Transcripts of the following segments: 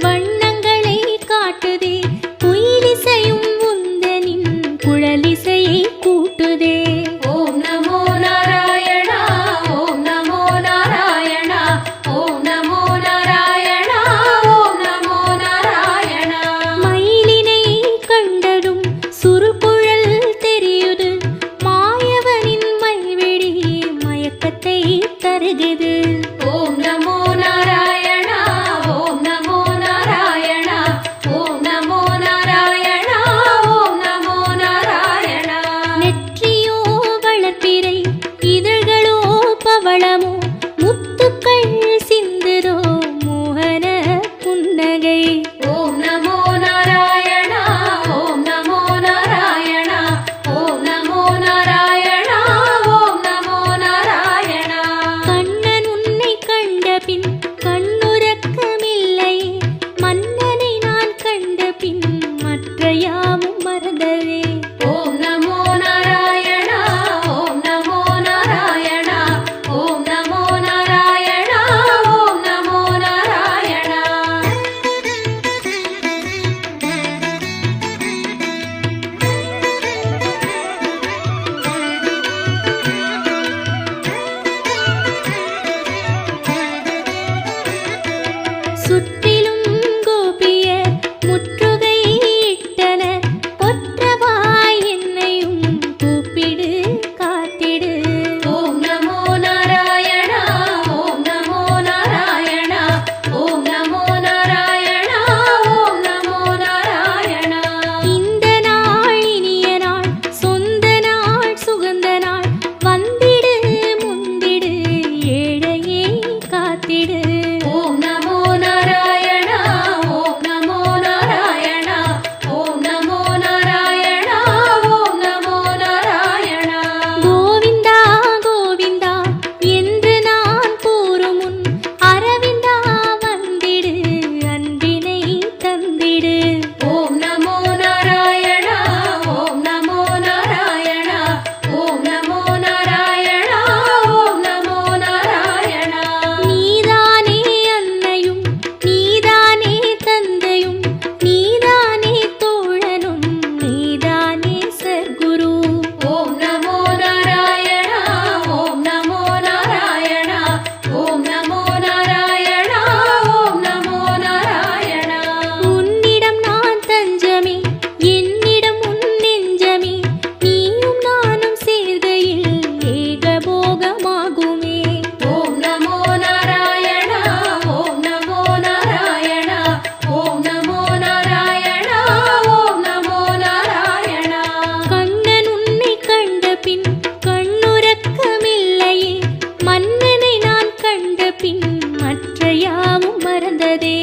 வண்ணங்களை காட்டுதே, குயிலிசையும் உந்தனின் குழலிசையை கூட்டுதே. ஓம் நமோ நாராயணா, ஓம் நமோ நாராயணா, ஓம் நமோ நாராயணா, ஓம் நமோ நாராயணா. மயிலினை கண்டதும் சுருக்குழல் தெரியுது, மாயவனின் மைவிழி மயக்கத்தை தருகுது. ஓம் நமோ நாராயணா, ஓம் நமோ நாராயணா, ஓம் நமோ நாராயணா, ஓம் நமோ நாராயணா. நெற்றியோ வளர்ப்பிறை, இதழ்களோ பவளமோ, முத்துக்கள் சிந்துதோ மோகன புன்னகை. ஓம் நமோ நாராயணா, ஓம் நமோ நாராயணா, ஓம் நமோ நாராயணா, ஓம் நமோ நாராயணா. கண்ணன் உன்னை கண்டபின் கண்ணுறக்கமில்லை, மன்னனை நான் கண்டபின் மற்ற யாவும் மறந்ததே. ஓம் நமோ நாராயணா, ஓம் நமோ நாராயணா, ஓம் நமோ நாராயணா, ஓம் நமோ நாராயணா. சுற்றிலும் கோபியர் முற்றுகை இட்டனர், ஒற்றவாய் என்னையும் கூப்பிடு காத்திடு. ஓம் நமோ நாராயணா, ஓம் நமோ நாராயணா, ஓம் நமோ நாராயணா, ஓம் நமோ நாராயணா. இந்த நாள் இனிய நாள், சொந்த நாள் சுகந்த நாள், வந்திடு முந்திடு ஏழையே காத்திடு. ஓம் நமோ நாராயணா, ஓம் நமோ நாராயணா, ஓம் நமோ நாராயணா, ஓம் நமோ நாராயணா. கோவிந்தா கோவிந்தா என்று நான் கூறும் முன், அரவிந்தா வந்திடு அன்பினை தந்திடு. ஓம் நமோ நாராயணா, ஓம் நமோ நாராயணா, ஓம் நமோ நாராயணா, ஓம் நமோ நாராயணா. நீதானே அன்னையும், நீதானே தந்தையும், நீதானே தோழனும், நீதானே சர்க்குரு. ஓம் நமோ நாராயணா, ஓம் நமோ நாராயணா, ஓம் நமோ நாராயணா, ஓம் நமோ நாராயணா. உன்னிடம் நான் தஞ்சமே, என்னிடம் உன் நெஞ்சமே, நீயும் நானும் சேர்கையில் ஏகபோகமாகுமே. ஓம் நமோ நாராயணா, ஓம் நமோ நாராயணா, ஓம் நமோ நாராயணா, ஓம் நமோ நாராயணா. கண்ணன் உன்னை கண்டபின் கண்ணுறக்கமில்லையே, மன்னனை நான் கண்டபின் மற்ற யாவும் மறந்ததே.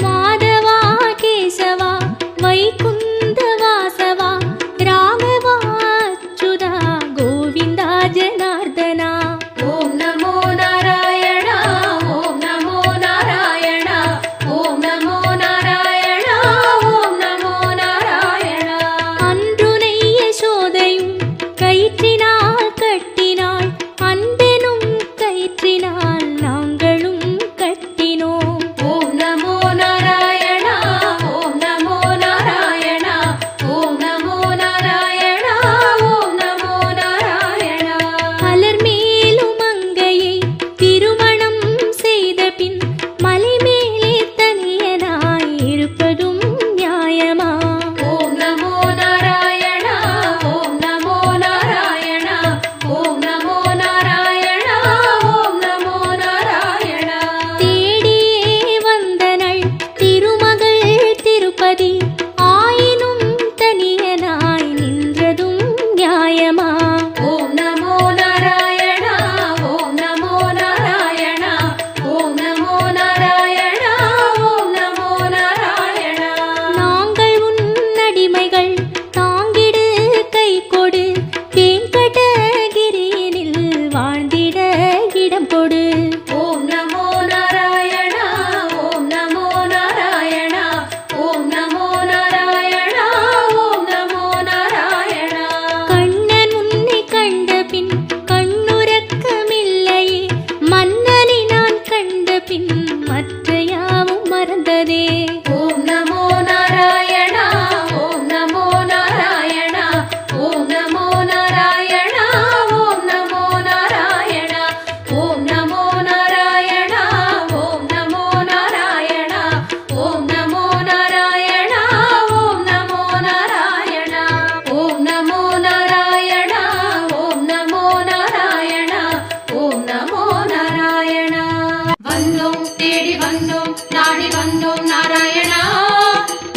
மாதவா கேசவா வைகுந்த வாசவா, ராகவா அச்சுதா கோவிந்தா ஜனார்தனா. ஓம் நமோ நாராயணா, ஓம் நமோ நாராயணா, ஓம் நமோ நாராயணா, ஓம் நமோ நாராயணா. அன்றுனை யசோதையும் கயிற்றினால் கட்டினாள், அன்பெனும் கயிற்றினால் நாங்களும் கட்டினோம். ஓம் நமோ நாராயணா, ஓம் நமோ நாராயணா, ஓம் நமோ நாராயணா, ஓம் நமோ நாராயணா. மலர் மேலும் அங்கையை திருமணம் செய்த பின், மலை மேலே தனியனாய் இருப்பதும் நியாயமா? ஓம் நமோ நாராயணா, ஓம் நமோ நாராயணா, வெங்கடகிரியினில் வாழ்ந்திட இடம் கொடு. ஓம் நமோ நாராயணா ஓம் நமோ நாராயணா ஓம் நமோ நாராயணா ஓம் நமோ நாராயணா. கண்ணன் உன்னை கண்ட பின் கண்ணுறக்கமில்லையே, மன்னனை நான் கண்ட பின் மற்ற யாவும் மறந்ததே. ஓம் நமோ நாராயணா ஓம் நமோ நாராயணா ஓம் நமோ நாராயணா ஓம் நமோ நாராயணா ஓம் நமோ நாராயணா ஓம் நமோ நாராயணா ஓம் நமோ நாராயணா ஓம் நமோ நாராயணா ஓம் நமோ நாராயணா ஓம் நமோ நாராயணா ஓம் நமோ நாராயணா. வந்தோம் தேடி வந்தோம் நாடி வந்தோம் நாராயணா,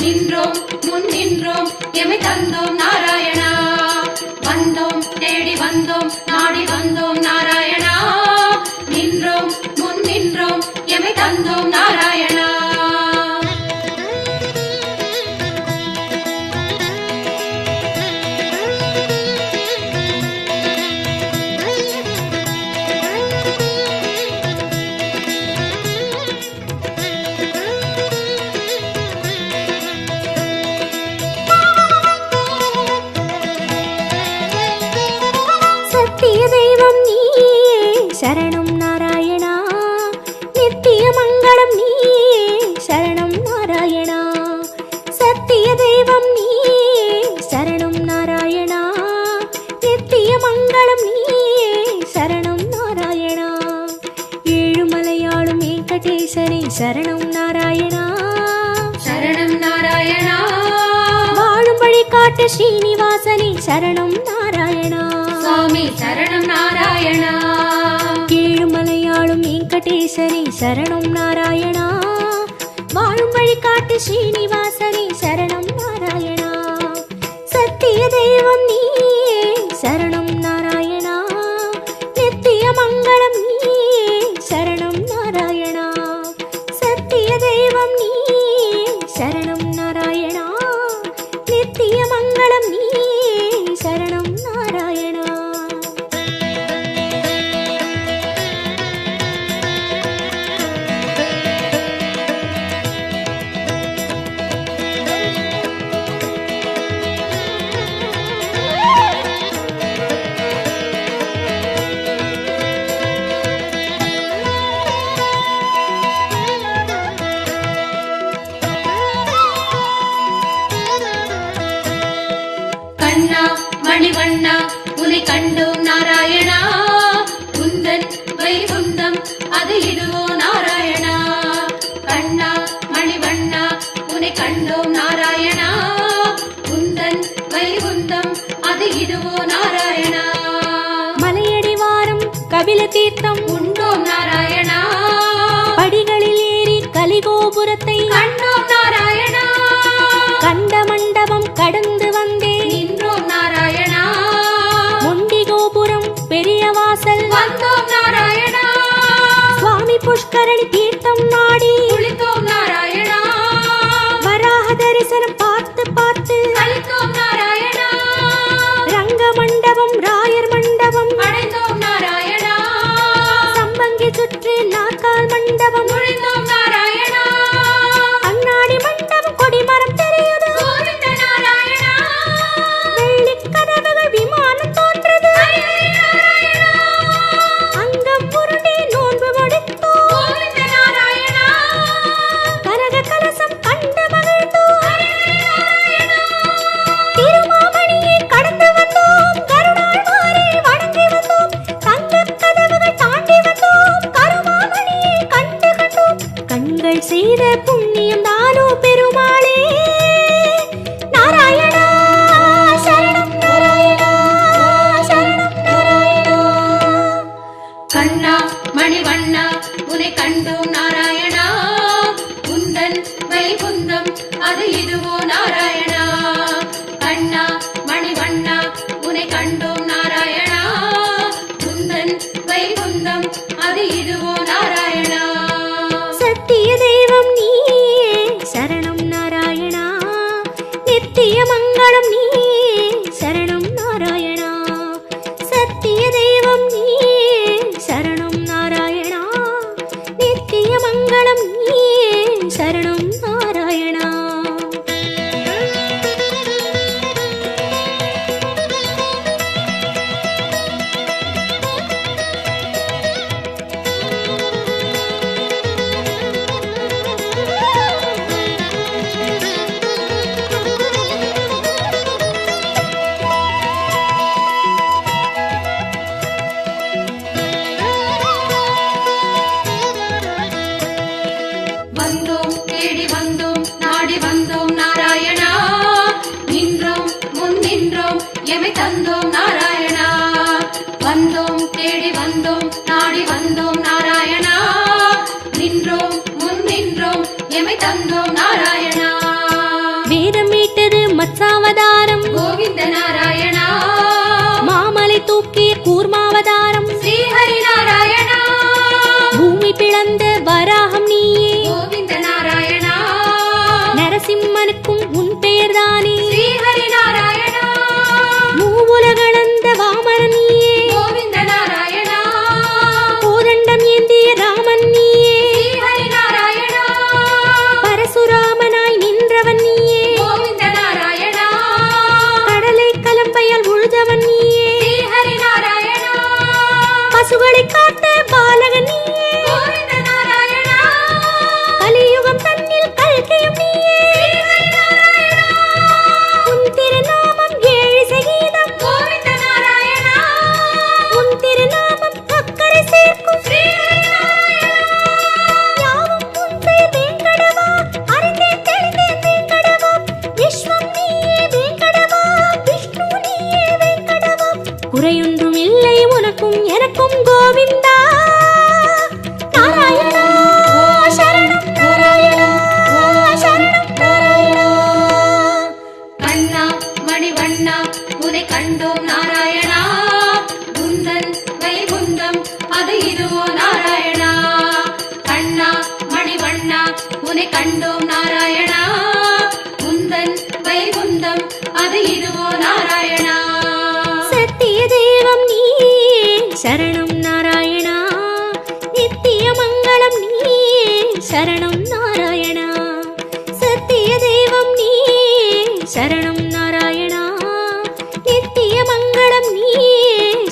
நின்றோம் முன் நின்றோம் எமை தந்தோம் நாராயணா. வந்தோம் தேடி வந்தோம் நாடி வந்தோம் நாராயணா, நின்றோம் முன் நின்றோம் எமை தந்தோம் நாராயணா. சத்திய தெய்வம் நீயே சரணம் நாராயணா, நித்திய மங்களம் நீயே சரணம் நாராயணா. சத்திய தெய்வம் நீயே சரணம் நாராயணா, நித்திய மங்களம் நீயே சரணம் நாராயணா. ஏழுமலையாளும் வெங்கடேசனே சரணம் நாராயணா, சரணம் நாராயணா. வாழும் வழி காட்டு ஸ்ரீனிவாசனே சரணம் நாராயணா. சுவாமி சரணம் நாராயணா. ஏழுமலையாளும் வெங்கடேசனே சரணம் நாராயணா, வாழும் வழி காட்டு ஸ்ரீனிவாசனே சரணம் நாராயணா. சத்திய தெய்வம் நீயே சரணம் நாராயணா, நித்திய மங்களம் நீயே சரணம் நாராயணா. சத்திய தெய்வம் நீயே சரணம் நாராயணா, நித்திய மங்களம் நீயே சரணம் நாராயணா. கண்ணா மணிவண்ணா உனை கண்டோம் நாராயணா, உந்தன் வைகுந்தம் அது இதுவோ நாராயணா. கண்ணா மணிவண்ணா உனை கண்டோம் நாராயணா, உந்தன் வைகுந்தம் அது இதுவோ நாராயணா. மலையடி வாரம் கபில தீர்த்தம் உண்டோம் நாராயணா, படிகளில் ஏறி கலிகோபுரத்தை கண்டோம் நாராயணா. கண்ட மண்டபம் கடந்து வந்தேன், நின்றோம் நாராயணா, முண்டி கோபுரம் பெரிய வாசல் வந்தோம் நாராயணா. சுவாமி புஷ்கரணி தீர்த்தம் நாடி குளித்தோம் நாராயணா, வராக தரிசனம் பார்த்து பார்த்து கழித்தோம் நாராயணா. ரங்க மண்டபம் ராயர் மண்டபம் அடைந்தோம் நாராயணா, சம்பங்கி சுற்றி நாற்கால் மண்டபம் நுழைந்தோம் நாராயணா. அண்ணாடி மண்டபம் கொடிமரம் தெரியுது, கோவிந்த நாராயணா, வெள்ளிக் கதவுகள் விமானம் தோன்றது, ஹரி ஹரி நாராயணா. அங்கம் உருண்டி நோன்பு முடித்தோம், கோவிந்த நாராயணா, கனக கலசம் கண்டு மகிழ்ந்தோம், ஹரி ஹரி நாராயணா. திருமாமணியை கடந்து வந்தோம், கருடாழ்வாரை வணங்கி வந்தோம், தங்கக் கதவுகள் தாண்டி வந்தோம், கருமாமணியை கண்டு கண்டோம். கண்கள் செய்த புண்ணியம் தானோ பெருமாளே, நாராயணா சரணம் நாராயணா சரணம் நாராயணா. கண்ணா மணிவண்ணா உனை கண்டோம் நாராயணா, உந்தன் வைகுந்தம் அது இதுவோ நாராயணா. கண்ணா மணிவண்ணா உனை கண்டோம் நாராயணா, உந்தன் வைகுந்தம் அது இதுவோ நாராயணா. சத்திய தெய்வம் நீயே சரணம் நாராயணா, நித்திய மங்களம் நீயே சரணம் நாராயணா. வந்தோம் தேடி வந்தோம் நாடி வந்தோம் நாராயணா, நின்றோம் முன் நின்றோம் எமை தந்தோம் நாராயணா. வேதம் மீட்டது மத்சாவதாரம் கோவிந்த நாராயணா, மாமலை தூக்கிய கூர்மாவதாரம் ஸ்ரீஹரி நாராயணா, பூமி பிளந்த வராகம் நீயே கோவிந்த நாராயணா, நரசிம்மனுக்கும் உன் பெயர்தானே ஸ்ரீஹரி நாராயணா, மூவுலகளந்த வாமனன் நீயே கோவிந்த நாராயணா, கோதண்டம் ஏந்திய ராமன் நீயே ஸ்ரீஹரி நாராயணா, பரசுராமனாய் நின்றவன் நீயே கோவிந்த நாராயணா, கடலை கலம்பையால் உழுதவன் நீயே ஸ்ரீஹரி நாராயணா, பசுகளை காத்த பாலகன் நீயே கோவிந்த நாராயணா, கலியுகம் தன்னில் கல்கியும் நீயே ஸ்ரீஹரி நாராயணா, உன் திருநாமம் ஏழு சகீதம் கோவிந்த நாராயணா, உன் திருநாமம் அக்கறை சேர்க்கும் ஸ்ரீஹரி நாராயணா, யாவும் உன் பெயர் வேங்கடவா அறிந்தேன் தெளிந்தேன் வேங்கடவா விஸ்வம் நீயே வேங்கடவா விஷ்ணு நீயே வேங்கடவா குறையொன்றும் இல்லை உனக்கும் எனக்கும் கோவிந்தா நாராயணா சரணம் நாராயணா சரணம் நாராயணா. கண்ணா மணிவண்ணா உனை கண்டோம் நாராயணா, குந்தன் வைகுந்தம் அது இதுவோ நாராயணா. கண்ணா மணிவண்ணா உனை கண்டோம் நாராயணா, குந்தன் வைகுந்தம் அது இதுவோ நாராயணா. சத்திய தெய்வம் நீயே சரணம் நாராயணா, நித்திய மங்களம் நீயே சரணம் நாராயணா. சத்திய தெய்வம் நீயே சரணம் நாராயணா, நித்திய மங்களம் நீயே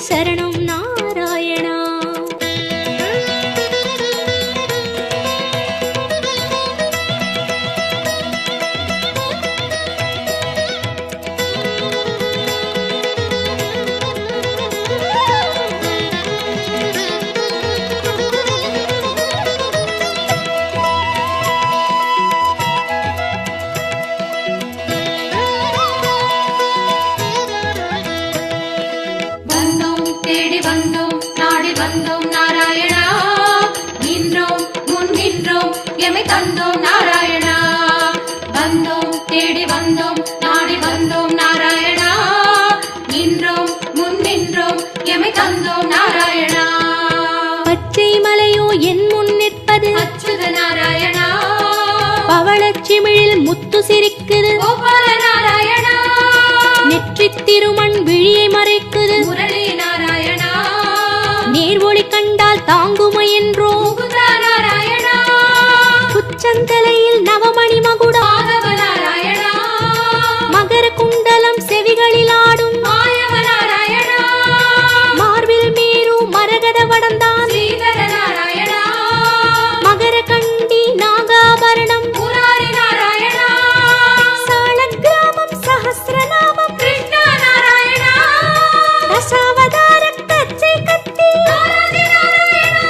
சரணம் நாராயணா. வந்தோம் தேடி வந்தோம் நாடி வந்தோம் நாராயணா, நின்றோம் முன் நின்றோம் எமை தந்தோம் நாராயணா. வந்தோம் தேடி வந்தோம் நாடி வந்தோம் நாராயணா, நின்றோம் முன் நின்றோம் எமை தந்தோம் நாராயணா. பச்சை மலையோ என் முன் நிற்பது அச்சுத நாராயணா, பவளச்சிமிழில் முத்து சிரிக்குது கோபால நாராயணா, நெற்றித் திருமண் விழியை மறைக்குது முரளி நாராயணா, நேர் ஒளி கண்டால் தாங்குமை என்றோ முகுந்தா நாராயணா, உச்சந்தலையில் நவமணி மகுடம் மாதவ நாராயணா, மகர குண்டலம் செவிகளில் ஆடும் மாயவ நாராயணா, மார்பில் மேரு மரகத வடந்தான் ஸ்ரீதர நாராயணா, மகர கண்டி நாகாபரணம் முராரி நாராயணா, சாலக்கிராமம் சஹஸ்ரநாமம் கிருஷ்ணா நாராயணா, தசாவதார கச்சை கத்தி ஆதி நாராயணா,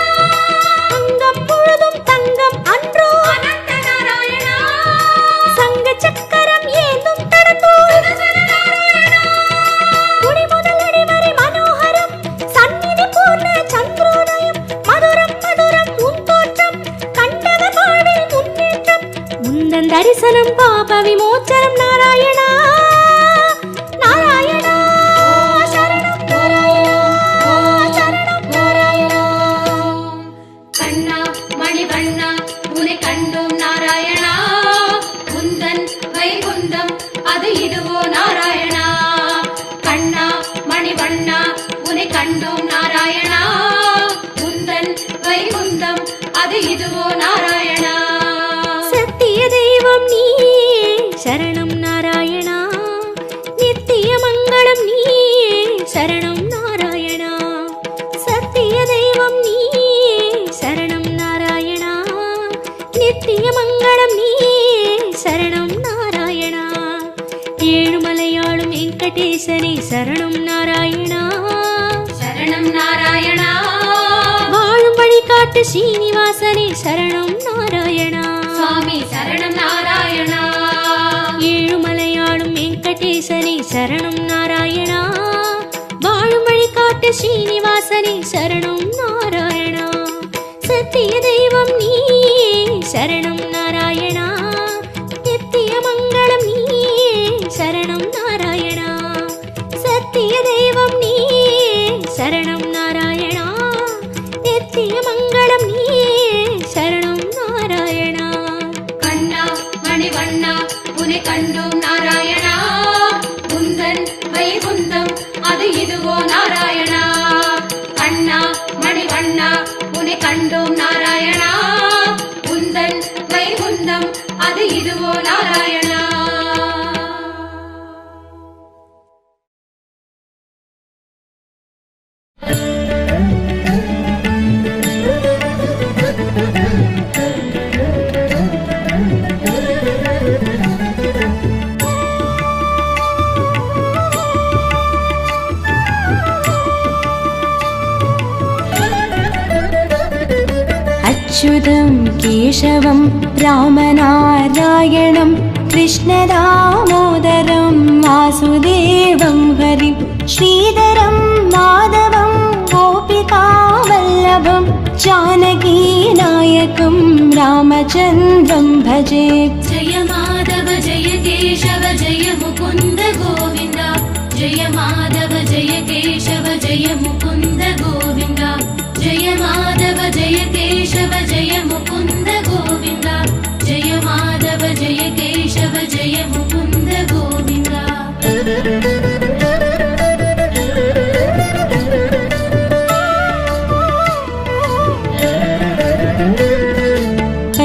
அங்கம் முழுதும் தங்கம் அன்றோ அனந்த நாராயணா, சங்க சக்கரம் ஏந்தும் தடந்தோ சுதர்சன நாராயணா, குடி முதல் அடி வரை மனோகரம் சந்நிதி பூர்ண சந்திரோதயம் மதுரம் மதுரம் உன் தோற்றம் கண்டவர் வாழ்வில் முன்னேற்றம் முந்தன் தரிசனம் பாப விமோச்சனம் நாராயணா நாராயணா சரணம் நாராயணா சரணம் நாராயணா. கண்ணா மணிவண்ணா உனை கண்டோம் நாராயணா, குந்தன் வைகுந்தம் அது இதுவோ நாராயணா. கண்ணா மணிவண்ணா உனை கண்டோம் நாராயணா, குந்தன் வைகுந்தம் அது இதுவோ நாராயணா. சத்திய தெய்வம் நீயே சரணம் நாராயணா, நித்திய மங்களம் நீயே சரணம் நாராயணா. சத்திய தெய்வம் நீயே சரணம் நாராயணா, நித்திய மங்களம் நீயே சரணம் நாராயணா. ஏழுமலையாளும் வெங்கடேசனே சரணம் நாராயணா, சரணம் நாராயணா, வாழும் வழிகாட்டு ஸ்ரீனிவாசனே சரணம் நாராயணா. சுவாமி சரணம் நாராயணா, ஏழுமலையாளும் வெங்கடேசனே சரணம் நாராயணா, வாழும் வழிகாட்டு ஸ்ரீனிவாசனே நாதனே சரணம் நாராயணா. சத்திய தெய்வம் நீயே சரணம் நாராயணா. நித்திய மங்களம் நீயே சரணம் நாராயணா. சத்திய தெய்வம் நீயே சரணம் நாராயணா. நித்திய மங்களம் நீயே சரணம் நாராயணா. கண்ணா மணிவண்ணா உனை கண்டோம் நாராயணா. குந்தன் வைகுந்தம் அது இதுவோ நாராயணா. கண்ணா மணிவண்ணா உனை கண்டோம் நாராயணா. குந்தன் வைகுந்தம் அது இதுவோ நாராயணா. अच्युतं केशवं रामनारायणं कृष्णदामोदरं वासुदेवं हरिं श्रीधरं माधवं गोपिकावल्लभं जानकीनायकं रामचन्द्रं भजे. जय माधव जय केशव जय मुकुन्द गोविन्द. जय माधव जय केशव जय मुकुन्द गोविन्द. जय माधव जय केशव जय मुकुन्द गोविन्द. जय माधव जय केशव जय मुकुन्द गोविन्द.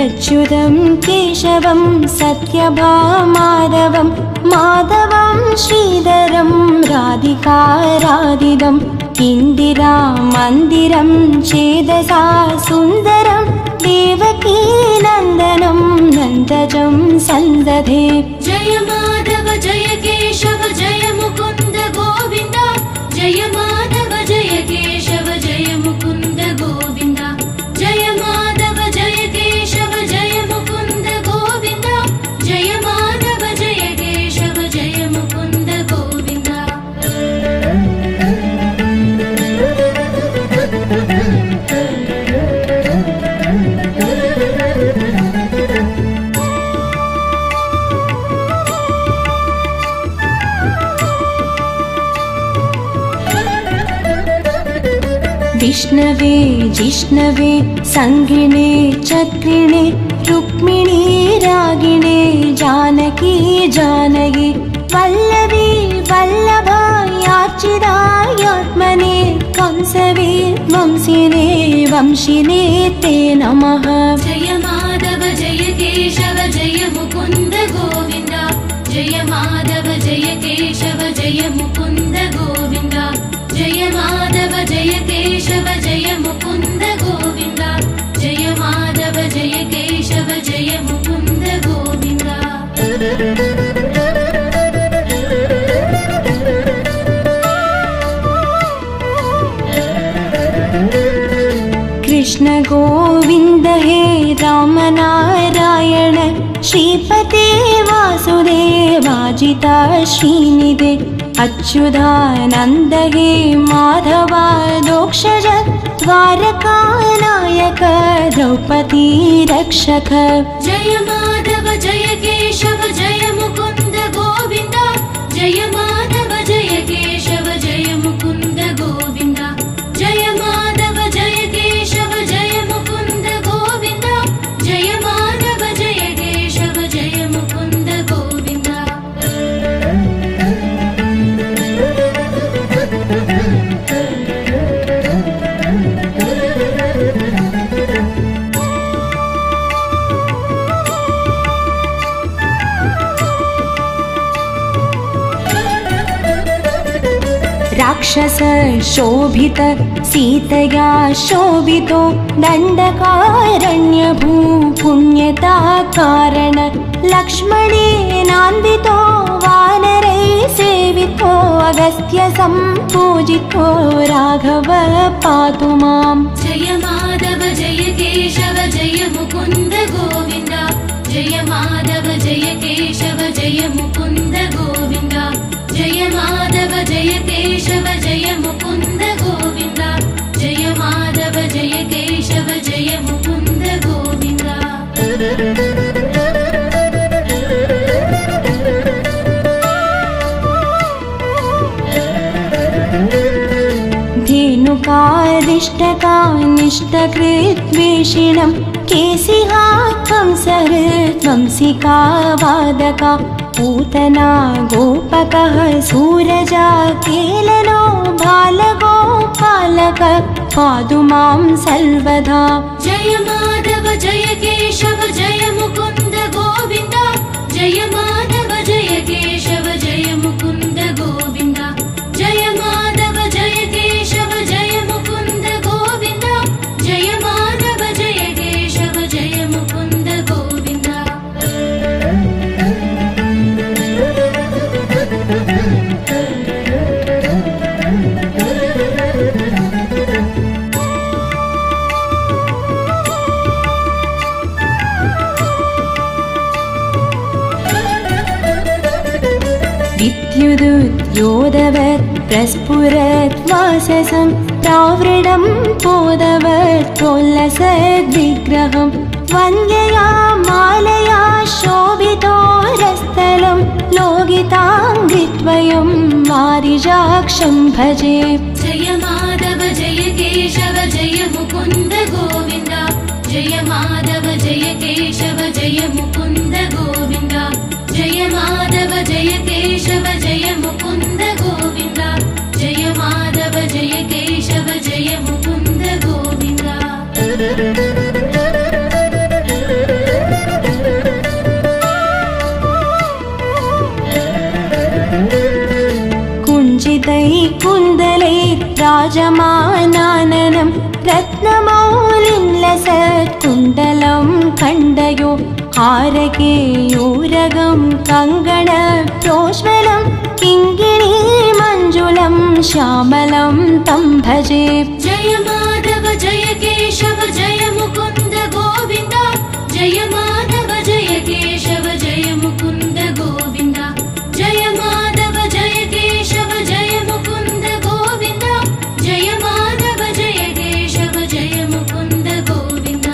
अच्युतं केशवं सत्यभामाधवं माधवं श्रीधरं राधिकाराधितं इन्दिरामन्दिरं चेदसा सुन्दरं देवकी नन्दनं नन्दजं सन्दधे. जय माधव जय केशव जय मुकुन्द गोविन्द. जय माधव जय केशव जय मुकुन्द गोविन्द. जय माधव जय केशव जय मुकुन्द गोविन्द. जय माधव जय केशव जय मुकुन्द गोविन्द. विष्णवे जिष्णवे संगिणे चक्रिणे रुक्मिणी रागिणे जानकी जानकी वल्लभी वल्लभायार्चितायात्मने कंसवे वंशिने वंशिने ते नमः. जय माधव जय केशव जय मुकुन्द गोविन्द. जय माधव जय केशव जय मुकुन्द गोविन्द. जय माधव जय केशव जय मुकुन्द गोविन्द. जय माधव जय केशव जय मुकुन्द गोविन्द. कृष्ण गोविन्द हे रामनारायण श्रीपते वासुदेवाजिता श्रीनिधे अच्युतानन्द हे माधवादोक्षज द्वारकानायक द्रौपदी रक्षक. जय माधव जय केशव जय मुकुन्द गोविन्द. जय माधव जय केशव जय मुकुन्द गोविन्द. जय माधव जय केशव जय मुकुन्द गोविन्द. जय माधव जय केशव जय मुकुन्द गोविन्द. राक्षस शोभित सीतया शोभितो दण्डकारण्यभू पुण्यता कारण लक्ष्मणेनान्वितो वानरै सेवितो अगस्त्य सम्पूजितो राघव पातु माम्. जय माधव जय केशव जय मुकुन्द गोविन्द. जय माधव जय केशव जय मुकुन्द गोविन्द. जय माधव जय केशव जय मुकुन्द गोविन्द. अन्धकारिष्टकानिष्टकृद्वेषिणं केसिहा कंसहृद्वंसिका वादका पूतना गोपकः सूरजा केलनो बालगोपालक पातु मां सर्वदा। जय माधव जय केशव जय मुकुन्द गोविन्द जय माधव जय केशव जय मुकुन्द गोविन्द जय माधव जय केशव जय मुकुन्द गोविन्द जय माधव जय केशव जय मुकुन्द गोविन्द। विद्युदुद्योतवत् प्रस्फुरत् वाससं प्रावृणं पोदवत् प्रोल्लसद्विग्रहं वन्द्यया मालया शोभितोरस्थलं लोकिताङ्घ्रिद्वयं वारिजाक्षं भजे। जय माधव जय केशव जय मुकुन्द गोविन्द जय माधव जय केशव जय मुकुन्द गोविन्द जय माधव जय केशव जय मुकुन्द गोविन्द जय माधव जय केशव जय मुकुन्द गोविन्द। कुञ्चितैः कुन्दलैः राजमानाननं रत्नमौलिं लसत्कुण्डलं खण्डयो हारकेयूरगं कङ्गणप्रोज्वलं किङ्किणीमञ्जुलं श्यामलं तं भजे। जय माधव जय केशव जय मुकुन्द गोविन्द जय माधव जय केशव जय मुकुन्द गोविन्द जय माधव जय केशव जय मुकुन्द गोविन्द जय माधव जय केशव जय मुकुन्द गोविन्द।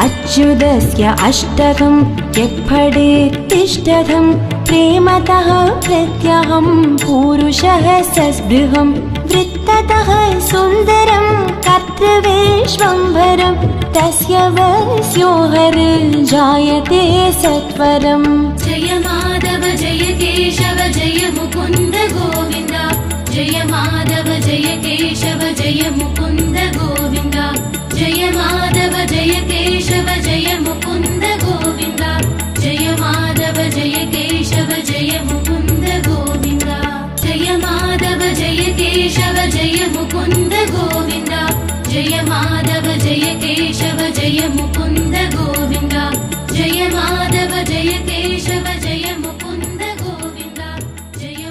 अच्युतस्य अष्टकं यः पठेत् तिष्ठतं प्रेमतः प्रत्यहं पूरुषः सस्पृहं वृत्ततः सुन्दरं कर्तृविश्वम्भरं तस्य वस्यो हरिर्जायते सत्वरम्। जय माधव जय केशव जय मुकुन्द गोविन्द जय माधव जय केशव जय मुकुन्द गोविन्द जय माधव जय केशव जय मुकुन्द गोविन्द जय माधव जय केशव जय मुकुन्द गोविन्द जय माधव जय केशव जय मुकुन्द गोविन्द जय माधव जय केशव जय मुकुन्द गोविन्द जय माधव जय केशव जय मुकुन्द गोविन्द जय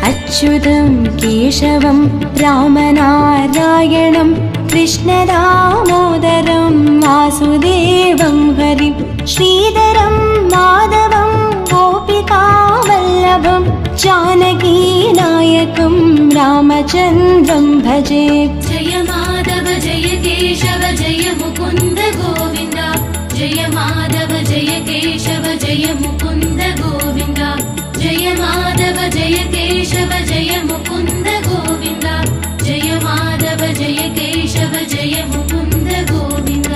अच्युतं केशवं रामनारायणं कृष्णदामोदरं वासुदेवं हरिं श्रीधरं माधवं गोपिकावल्लभं जानकीनायकं रामचन्द्रं भजे। जय माधव जय केशव जय मुकुन्द गोविन्द जय माधव जय केशव जय मुकुन्द गोविन्द जय माधव जय केशव जय मुकुन्द गोविन्द जय माधव जय केशव जय मुकुन्द गोविन्द।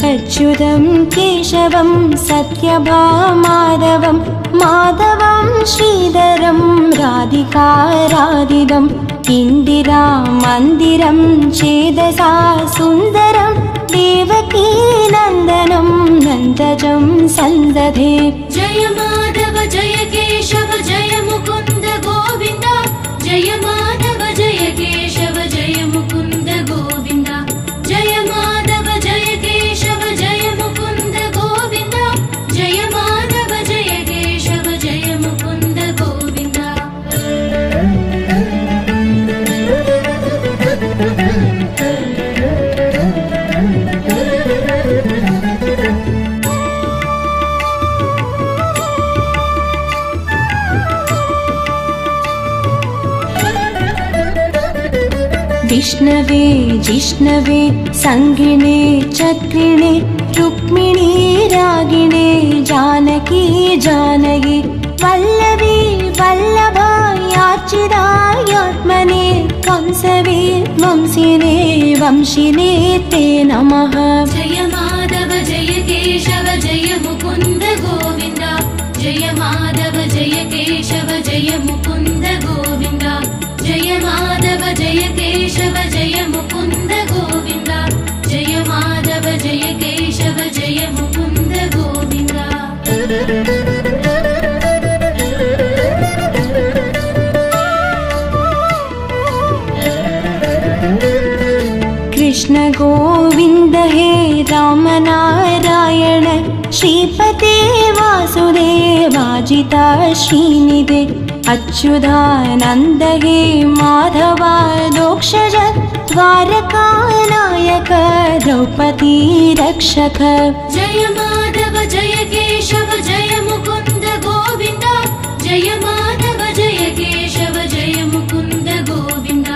अच्युतं केशवं सत्यभामाधवं माधवं श्रीधरं राधिकाराधितं इन्दिरामन्दिरं चेदसा सुन्दरं देवकीनन्दनं नन्दजं सन्दधे। जय माधव जय केशव जय मुकुन्द गोविन्द जय माधव जय केशव जय विष्णवे जिष्णवे संगिणे चक्रिणे रुक्मिणी रागिणे जानकी जानकी वल्लभी वल्लभायार्चितायात्मने कंसवे वंशिने वंशिने ते नमः। जय माधव जय केशव जय मुकुन्द गोविन्द जय माधव जय केशव जय मुकुन्द गोविन्द जय माधव जय केशव जय मुकुन्द गोविन्द जय माधव जय केशव जय मुकुन्द गोविन्द। कृष्ण गोविन्द हे राम नारायण श्रीपते वासुदेवाजिता श्रीनिधे अच्युतानन्द हे माधवा दोक्षज द्वारकानायक द्रौपदी रक्षक। जय माधव जय केशव जय मुकुन्द गोविन्द जय माधव जय केशव जय मुकुन्द गोविन्द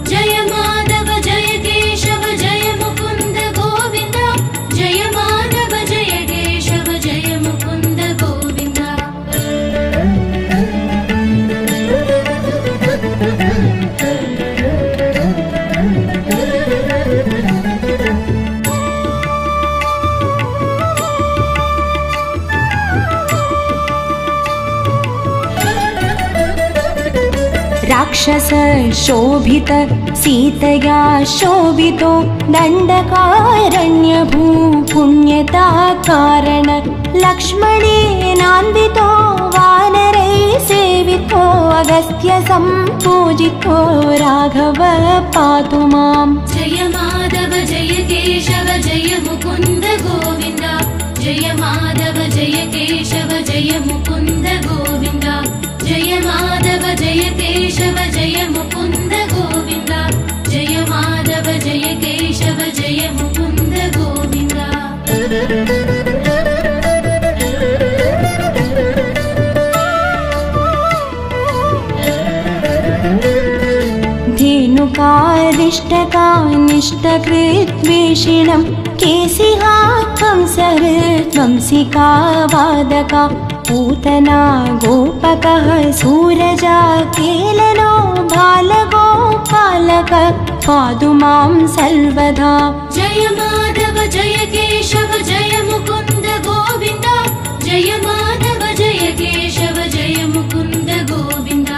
जय माधव जय केशव जय मुकुन्द गोविन्द जय माधव जय केशव जय मुकुन्द गोविन्द। राक्षस शोभित सीतया शोभितो दण्डकारण्यभू पुण्यता कारण लक्ष्मणेनान्वितो वानरै सेवितो अगस्त्य सम्पूजितो राघव पातु माम्। जय माधव जय केशव जय मुकुन्द गोविन्द जय माधव जय केशव जय मुकुन्द गोविन्द जय माधव जय केशव जय मुकुन्द गोविन्द जय माधव जय केशव जय मुकुन्द गोविन्द। धेनुकारिष्टकानिष्टकृद्वेषिणं केशिहा कंसहृद्वंसिका वादका पूतना गोपकः सूरजा केलनो बालगोपालक पातु मां सर्वदा। जय माधव जय केशव जय मुकुन्द गोविन्द जय माधव जय केशव जय मुकुन्द गोविन्द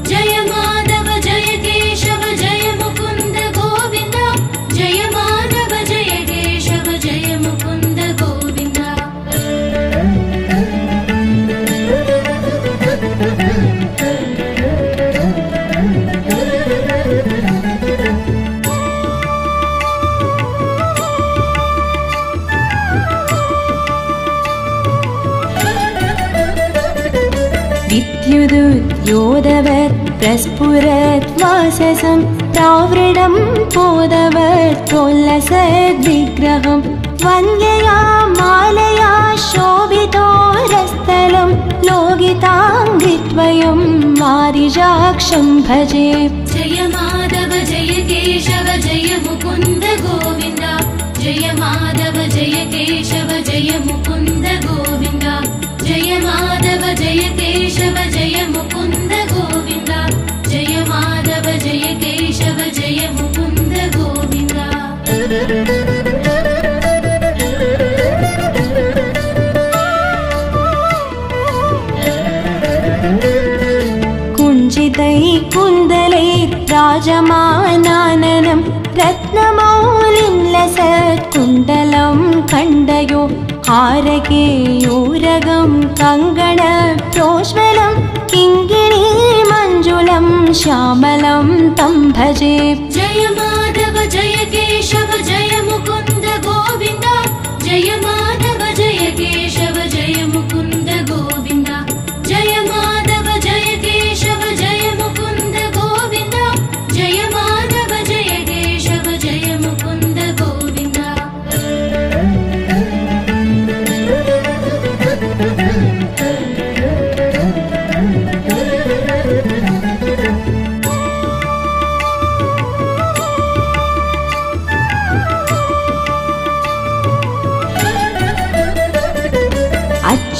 जय माधव जय केशव जय मुकुन्द गोविन्द जय माधव जय केशव जय मुकुन्द गोविन्द। विद्युदुद्योदवत् प्रस्फुरत् वाससं प्रावृणं पोदवत् प्रोल्लसद्विग्रहं वन्द्यया मालया शोभितोरस्थलं लोगिताङ्घ्रिद्वयं वारिजाक्षं भजे। जय माधव जय केशव जय मुकुन्द गोविन्द जय माधव जय केशव जय मुकुन्द गोविन्द जय माधव जय केशव जय मुकुन्द गोविन्द जय माधव जय केशव जय मुकुन्द गोविन्द। कुञ्जितै कुन्दलै राजमानाननं रत्नमौलिं लसत्कुण्डलं खण्डयो हारकेयूरगं कङ्गण प्रोज्वलं किङ्गिणी मञ्जुलं श्यामलं तं भजे। जय माधव जय केशव जय मुकुन्द गोविन्द जय माधव जय केशव जय मुकुन्द गोविन्द जय माधव जय केशव जय मुकुन्द गोविन्द जय माधव जय केशव जय मुकुन्द गोविन्द।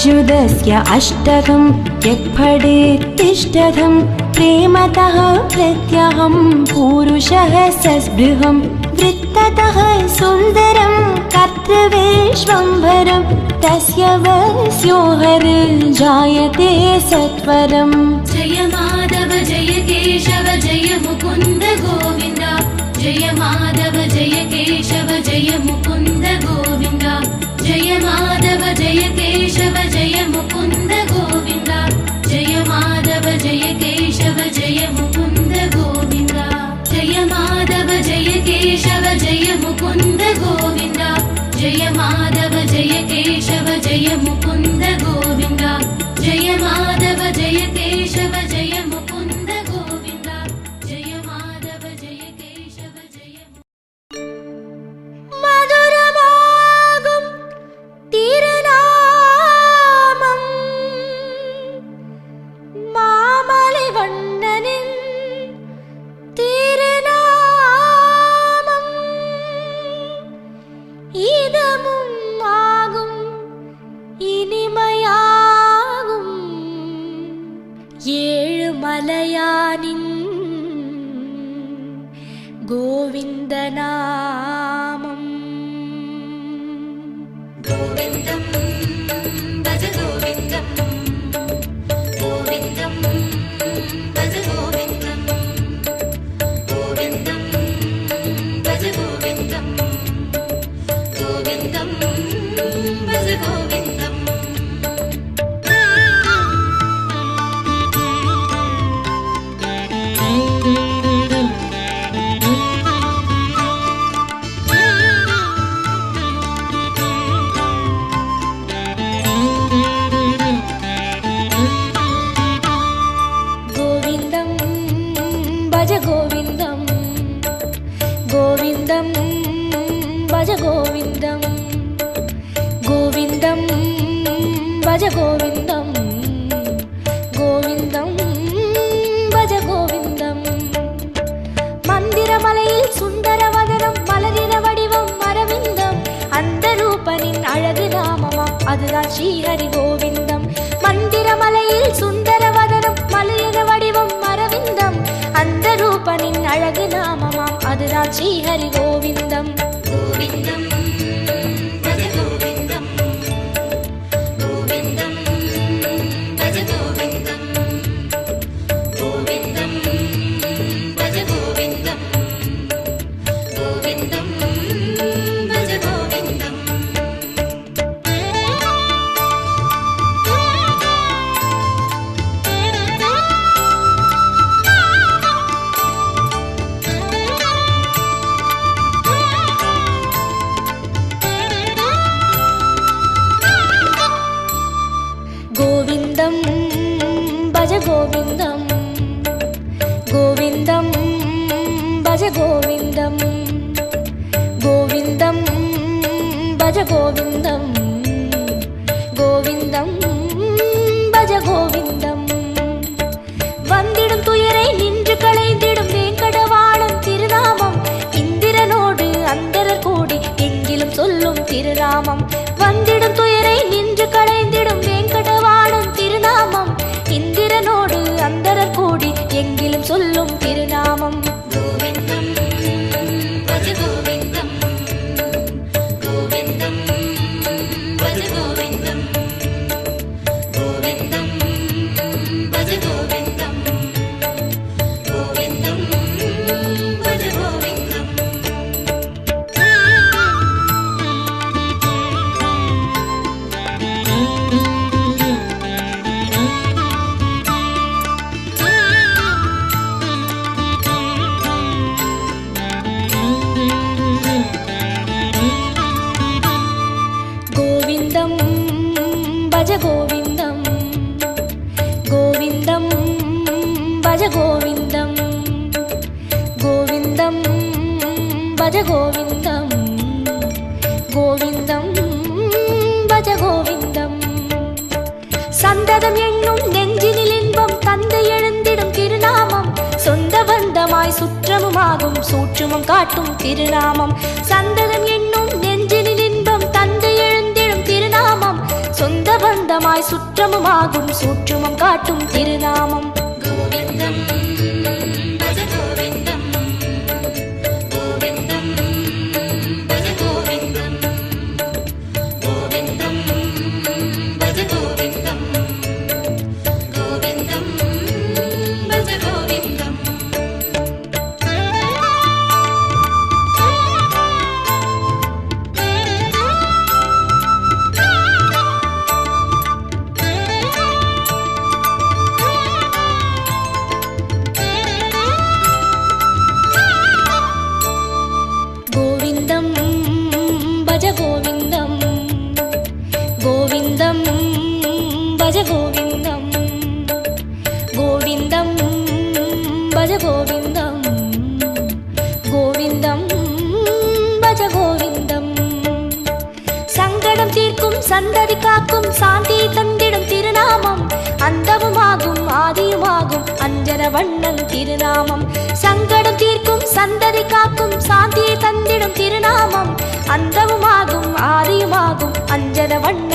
अच्युतस्य अष्टकं यत्फडेत्तिष्ठतं प्रेमतः प्रत्यहं पुरुषः सस्पृहं वृत्ततः सुन्दरं कर्तृविश्वम्भरं तस्य वस्यो जायते सत्वरम्। जय माधव जय केशव जय मुकुन्द गोविन्द जय माधव जय केशव जय मुकुन्द गोविन्द जय माधव जय केशव जय मुकुन्द गोविन्द जय माधव जय केशव जय मुकुन्द गोविन्द जय माधव जय केशव जय मुकुन्द गोविन्द जय माधव जय केशव जय मुकुन्द गोविन्द जय माधव जय केशव जय मुकुन्द गोविन्द जय माधव जय केशव जय மதுரமாகும் திருநாமம் மாமலை வண்ணனின் திருநாமம் இதமும் ஆகும் இனிமையாகும் ஏழு மலையானின் கோவிந்த நாமம்। गोविन्दं भज गोविन्दं गोविन्दं भज गोविन्दं गोविन्दं भज गोविन्दं गोविन्दं भज गोविन्दम् गोविन्दं भज गोविन्दं गोविन्दं भज गोविन्दं गोविन्दं भज गोविन्दं गोविन्दं भज गोविन्दं மந்திரமலையில் சுந்தரவதனம் மலரின வடிவம் அரவிந்தம் அந்த ரூபனின் அழகு நாமமாம் அதுதான் ஸ்ரீஹரி கோவிந்தம்। மந்திரமலையில் சுந்தரவதனம் மலரின வடிவம் அரவிந்தம் அந்த ரூபனின் அழகு நாமமாம் அதுதான் ஸ்ரீஹரி கோவிந்தம்। गोविन्दं भज गोविन्दं गोविन्दं भज गोविन्दं गोविन्दं भज गोविन्दं गोविन्दं भज गोविन्दम् गोविन्दं भज गोविन्दं गोविन्दं भज गोविन्दं गोविन्दं भज गोविन्दं गोविन्दं भज गोविन्दं வந்திடும் துயரை நின்று களைந்திடும் வேங்கடவாளன் திருநாமம் இந்திரனோடு அந்தரர் கூடி எங்கிலும் சொல்லும் திருநாமம் வந்திடும் துயரை நின்று களைந்திடும் வேங்கடவாளன் திருநாமம் இந்திரனோடு அந்தரர் கூடி எங்கிலும் சொல்லும் திருநாமம்। गोविन्दं भज गोविन्दं गोविन्दं भज गोविन्दं गोविन्दं भज गोविन्दं गोविन्दं भज गोविन्दम् गोविन्दं भज गोविन्दं गोविन्दं भज गोविन्दं गोविन्दं भज गोविन्दं गोविन्दं भज गोविन्दம் சந்ததம் என்னும் நெஞ்சினில் இன்பம் தந்தை எழுந்திடும் திருநாமம் சொந்த பந்தமாய் சுற்றமுமாகும் சூற்றுமம் காட்டும் திருநாமம் சந்ததம் என்னும் நெஞ்சினில் இன்பம் தந்தை எழுந்திடும் திருநாமம் சொந்த பந்த சொந்தமாய் சுற்றமுமாகும் சூற்றுமம் காட்டும் திருநாமம். கோவிந்தம் பஜ கோவிந்தம் கோவிந்தம் பஜ கோவிந்தம் கோவிந்தம் பஜ கோவிந்தம் கோவிந்தம் பஜ கோவிந்தம். கோவிந்தம் பஜ கோவிந்தம் கோவிந்தம் பஜ கோவிந்தம் கோவிந்தம் பஜ கோவிந்தம் கோவிந்தம் பஜ கோவிந்தம். சங்கடம் தீர்க்கும் சந்ததி காக்கும் சாந்தி தந்திடும் திருநாமம் அந்தவுமாகும் ஆதியுமாகும் அஞ்சன வண்ணன் திருநாமம். சங்கடம் தீர்க்கும் சந்ததி காக்கும் சாந்தி தந்திடும் திருநாமம் அந்தவுமாகும் ஆதியுமாகும் அஞ்சன வண்ணன்